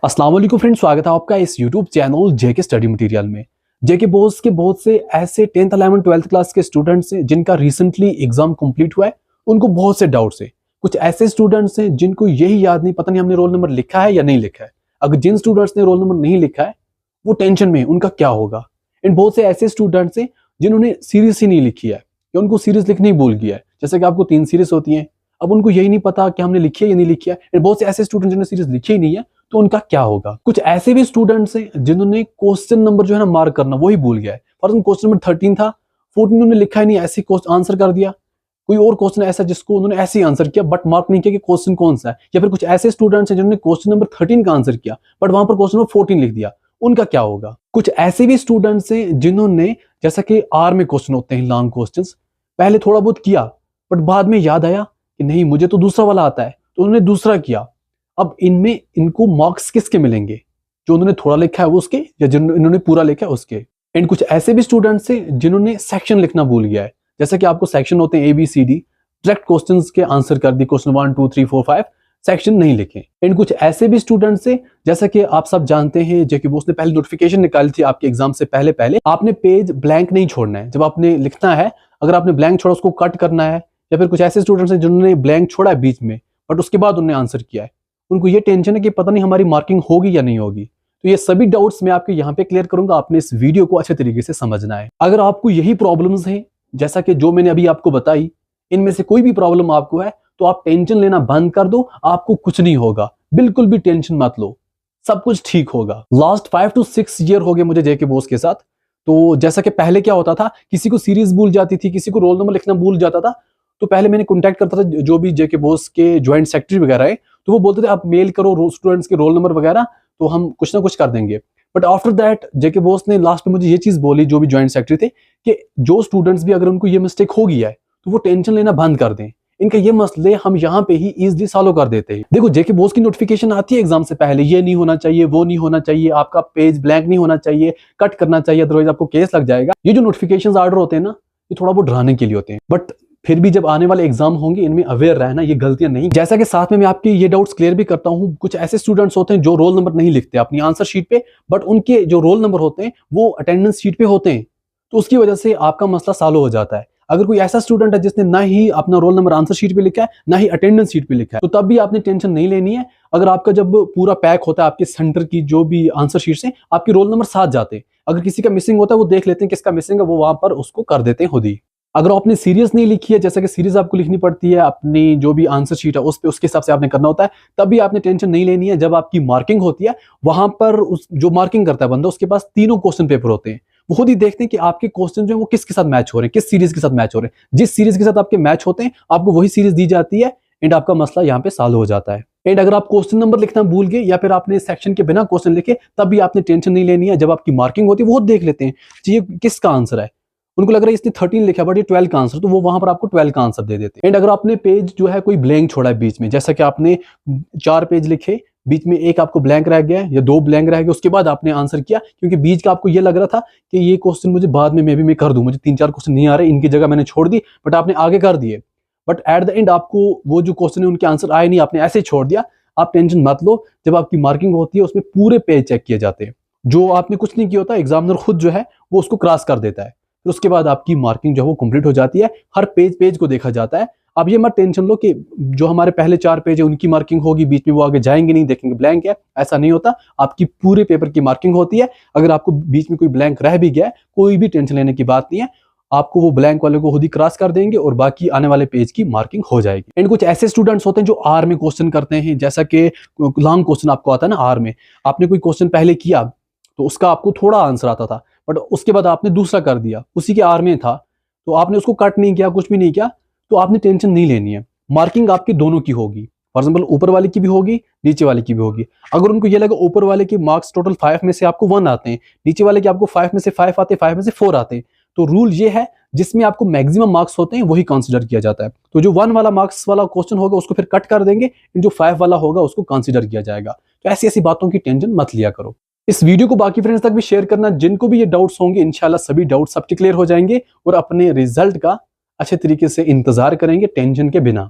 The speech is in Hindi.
अस्सलाम वालेकुम फ्रेंड्स, स्वागत है आपका इस यूट्यूब चैनल जेके स्टडी मटेरियल में। जेके बोस के बहुत से ऐसे 10th 11th 12th क्लास के स्टूडेंट्स हैं जिनका रिसेंटली एग्जाम कंप्लीट हुआ है। उनको बहुत से डाउट्स हैं। कुछ ऐसे स्टूडेंट्स हैं जिनको यही याद नहीं, पता नहीं हमने रोल नंबर लिखा है या नहीं लिखा है। अगर जिन स्टूडेंट्स ने रोल नंबर नहीं लिखा है वो टेंशन में है, उनका क्या होगा। एंड बहुत से ऐसे स्टूडेंट्स हैं जिन्होंने सीरीज ही नहीं लिखी है या उनको सीरीज लिखनी भूल गया है। जैसे कि आपको 3 सीरीज होती हैं, अब उनको यही नहीं पता कि हमने लिखी है या नहीं लिखी है। एंड बहुत से ऐसे स्टूडेंट जिन्होंने सीरीज लिखी ही नहीं है, तो उनका क्या होगा। कुछ ऐसे भी स्टूडेंट्स हैं जिन्होंने क्वेश्चन नंबर जो है ना मार्क करना वही भूल गया है। फॉर एग्जाम्पल क्वेश्चन नंबर 13 था, 14 उन्होंने लिखा ही नहीं, ऐसे आंसर कर दिया। कोई और क्वेश्चन ऐसा जिसको उन्होंने ऐसे ही आंसर किया बट मार्क नहीं किया कि क्वेश्चन कौन सा है। या फिर कुछ ऐसे स्टूडेंट्स हैं जिन्होंने क्वेश्चन नंबर 13 का आंसर किया बट वहां पर क्वेश्चन नंबर 14 लिख दिया, उनका क्या होगा। कुछ ऐसे भी स्टूडेंट्स हैं जिन्होंने, जैसा कि आर में क्वेश्चन होते हैं लॉन्ग क्वेश्चन, पहले थोड़ा बहुत किया बट बाद में याद आया कि नहीं मुझे तो दूसरा वाला आता है, तो उन्होंने दूसरा किया। अब इनमें इनको मार्क्स किसके मिलेंगे, जो उन्होंने थोड़ा लिखा है वो उसके, या जिन्होंने पूरा लिखा है उसके। एंड कुछ ऐसे भी स्टूडेंट्स हैं जिन्होंने सेक्शन लिखना भूल गया है। जैसा कि आपको सेक्शन होते हैं ABCD, डायरेक्ट क्वेश्चंस के आंसर कर दिए, क्वेश्चन 1 2 3 4 5, सेक्शन नहीं लिखे। एंड कुछ ऐसे भी स्टूडेंट्स हैं, जैसा कि आप सब जानते हैं जेके बोस ने पहले नोटिफिकेशन निकाली थी आपके एग्जाम से पहले आपने पेज ब्लैंक नहीं छोड़ना है। जब आपने लिखना है, अगर आपने ब्लैंक छोड़ा उसको कट करना है। या फिर कुछ ऐसे स्टूडेंट्स हैं जिन्होंने ब्लैंक छोड़ा है बीच में बट उसके बाद उन्होंने आंसर किया है, उनको ये टेंशन है कि पता नहीं हमारी मार्किंग होगी या नहीं होगी। तो ये सभी डाउट्स मैं आपके यहाँ पे क्लियर करूंगा, आपने इस वीडियो को अच्छे तरीके से समझना है। अगर आपको यही प्रॉब्लम्स हैं जैसा कि जो मैंने अभी आपको बताई, इनमें से कोई भी प्रॉब्लम आपको है तो आप टेंशन लेना बंद कर दो, आपको कुछ नहीं होगा, बिल्कुल भी टेंशन मत लो, सब कुछ ठीक होगा। लास्ट 5 to 6 ईयर हो गए मुझे जेके बोस के साथ। तो जैसा कि पहले क्या होता था, किसी को सीरीज भूल जाती थी, किसी को रोल नंबर लिखना भूल जाता था, तो पहले मैंने कॉन्टैक्ट करता था जो भी जेके बोस के ज्वाइंट सेक्रेटरी वगैरह है, तो वो बोलते थे आप मेल करो स्टूडेंट्स के रोल नंबर वगैरह, तो हम कुछ ना कुछ कर देंगे। बट आफ्टर दैट जेके बोस ने लास्ट में मुझे ये चीज बोली, जो भी ज्वाइंट सेक्रेटरी थे, कि जो स्टूडेंट्स भी अगर उनको ये मिस्टेक हो गई है तो वो टेंशन लेना बंद कर दें, इनका ये मसले हम यहाँ पे ही इजीली सॉल्व कर देते हैं। देखो जेके बोस की नोटिफिकेशन आती है एग्जाम से पहले, ये नहीं होना चाहिए, वो नहीं होना चाहिए, आपका पेज ब्लैंक नहीं होना चाहिए, कट करना चाहिए, अदरवाइज आपको केस लग जाएगा। ये जो नोटिफिकेशन आर्डर होते हैं ना, ये थोड़ा बहुत डराने के लिए होते हैं, बट फिर भी जब आने वाले एग्जाम होंगे इनमें अवेयर रहना, ये गलतियां नहीं। जैसा कि साथ में मैं आपके ये डाउट्स क्लियर भी करता हूं, कुछ ऐसे स्टूडेंट्स होते हैं जो रोल नंबर नहीं लिखते अपनी आंसर शीट पे, बट उनके जो रोल नंबर होते हैं वो अटेंडेंस शीट पे होते हैं, तो उसकी वजह से आपका मसला सॉल्व हो जाता है। अगर कोई ऐसा स्टूडेंट है जिसने ना ही अपना रोल नंबर आंसर शीट पे लिखा है ना ही अटेंडेंस शीट पे लिखा है, तो तब भी आपने टेंशन नहीं लेनी है। अगर आपका जब पूरा पैक होता है आपके सेंटर की जो भी आंसर शीट से, आपके रोल नंबर साथ जाते हैं। अगर किसी का मिसिंग होता है वो देख लेते हैं किसका मिसिंग है, वो वहां पर उसको कर देते हैं खुद ही। अगर आपने सीरीज नहीं लिखी है, जैसे कि सीरीज आपको लिखनी पड़ती है अपनी जो भी आंसर शीट है उस पे, उसके हिसाब से आपने करना होता है, तब भी आपने टेंशन नहीं लेनी है। जब आपकी मार्किंग होती है वहां पर उस जो मार्किंग करता है बंदा, उसके पास तीनों क्वेश्चन पेपर होते हैं, वो खुद ही देखते हैं कि आपके क्वेश्चन जो है वो किसके साथ मैच हो रहे हैं, किस सीरीज के साथ मैच हो रहे हैं। जिस सीरीज के साथ आपके मैच होते हैं आपको वही सीरीज दी जाती है, एंड आपका मसला यहाँ पे सॉल्व हो जाता है। एंड अगर आप क्वेश्चन नंबर लिखना भूल गए या फिर आपने सेक्शन के बिना क्वेश्चन लिखे, तब भी आपने टेंशन नहीं लेनी है। जब आपकी मार्किंग होती है वो देख लेते हैं ये किसका आंसर है, उनको लग रहा है इसने 13 लिखा बट ये 12 का आंसर, तो वो वहां पर आपको 12 का आंसर दे देते हैं। एंड अगर आपने पेज जो है कोई ब्लैंक छोड़ा है बीच में, जैसा कि आपने 4 पेज लिखे, बीच में एक आपको ब्लैंक रह गया या 2 ब्लैंक रह गए, उसके बाद आपने आंसर किया, क्योंकि बीच का आपको ये लग रहा था कि ये क्वेश्चन मुझे बाद में मैं कर दूं, मुझे 3-4 क्वेश्चन नहीं आ रहे, इनकी जगह मैंने छोड़ दी, बट आपने आगे कर दिए। बट एट द एंड आपको वो जो क्वेश्चन है उनके आंसर आए नहीं, आपने ऐसे छोड़ दिया। आप टेंशन मत लो, जब आपकी मार्किंग होती है उसमें पूरे पेज चेक किए जाते हैं। जो आपने कुछ नहीं किया होता, एग्जामिनर खुद जो है वो उसको क्रॉस कर देता है, फिर उसके बाद आपकी मार्किंग जो है वो कंप्लीट हो जाती है। हर पेज को देखा जाता है। अब ये मत टेंशन लो कि जो हमारे पहले 4 पेज है उनकी मार्किंग होगी, बीच में वो आगे जाएंगे नहीं, देखेंगे ब्लैंक है, ऐसा नहीं होता। आपकी पूरे पेपर की मार्किंग होती है। अगर आपको बीच में कोई ब्लैंक रह भी गया, कोई भी टेंशन लेने की बात नहीं है, आपको वो ब्लैंक वाले को खुद ही क्रॉस कर देंगे और बाकी आने वाले पेज की मार्किंग हो जाएगी। एंड कुछ ऐसे स्टूडेंट्स होते हैं जो आर में क्वेश्चन करते हैं, जैसा कि लॉन्ग क्वेश्चन आपको आता है ना आर में, आपने कोई क्वेश्चन पहले किया तो उसका आपको थोड़ा आंसर आता था, बट उसके बाद आपने दूसरा कर दिया, उसी के आर में था, तो आपने उसको कट नहीं किया, कुछ भी नहीं किया, तो आपने टेंशन नहीं लेनी है। मार्किंग आपकी दोनों की होगी, फॉर एग्जाम्पल ऊपर वाले की भी होगी, नीचे वाले की भी होगी। अगर उनको ये लगा ऊपर वाले के मार्क्स टोटल 5 में से आपको 1 आते हैं, नीचे वाले के आपको 5 में से 5 आते हैं, 5 में से 4 आते हैं, तो रूल ये है जिसमें आपको मैक्सिमम मार्क्स होते हैं वही कंसीडर किया जाता है। तो जो 1 वाला मार्क्स वाला क्वेश्चन होगा उसको फिर कट कर देंगे, जो 5 वाला होगा उसको कंसीडर किया जाएगा। तो ऐसी ऐसी बातों की टेंशन मत लिया करो। इस वीडियो को बाकी फ्रेंड्स तक भी शेयर करना, जिनको भी ये डाउट्स होंगे, इंशाल्लाह सभी डाउट्स सबके क्लियर हो जाएंगे और अपने रिजल्ट का अच्छे तरीके से इंतजार करेंगे टेंशन के बिना।